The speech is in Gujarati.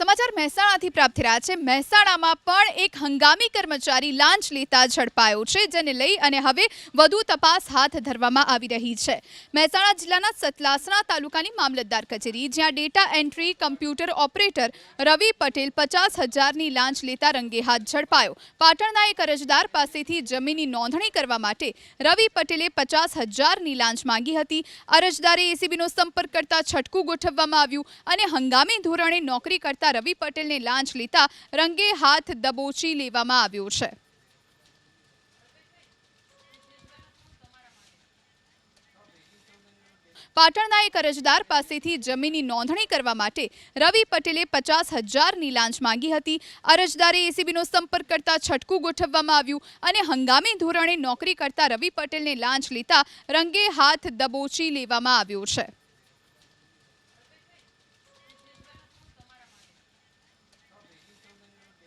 સમાચાર મહેસાણાથી પ્રાપ્ત થઈ રહ્યા છે। મહેસાણામાં પણ એક હંગામી કર્મચારી લાંચ લેતા ઝડપાયો છે, જેને લઈ અને હવે વધુ તપાસ હાથ ધરવામાં આવી રહી છે। મહેસાણા જિલ્લાના સતલાસણા તાલુકાની મામલતદાર કચેરી, જ્યાં ડેટા એન્ટ્રી કમ્પ્યુટર ઓપરેટર રવિ પટેલ 50,000ની લાંચ લેતા રંગે હાથ ઝડપાયો। પાટણના એક અરજદાર પાસેથી જમીનની નોંધણી કરવા માટે રવિ પટેલે 50,000ની લાંચ માંગી હતી। અરજદારે એસીબીનો સંપર્ક કરતા છટકું ગોઠવવામાં આવ્યું અને હંગામી ધોરણે નોકરી કરતા રવિ પટેલને લાંચ લેતા રંગે હાથ દબોચી લેવામાં આવ્યો છે। પાટણના એક અરજદાર પાસેથી જમીનની નોંધણી કરવા માટે રવિ પટેલે 50,000ની લાંચ માંગી હતી। અરજદારે એસીબીનો સંપર્ક કરતા છટકું ગોઠવવામાં આવ્યું અને હંગામી ધોરણે નોકરી કરતા રવિ પટેલને લાંચ લેતા રંગે હાથ દબોચી લેવામાં આવ્યો છે।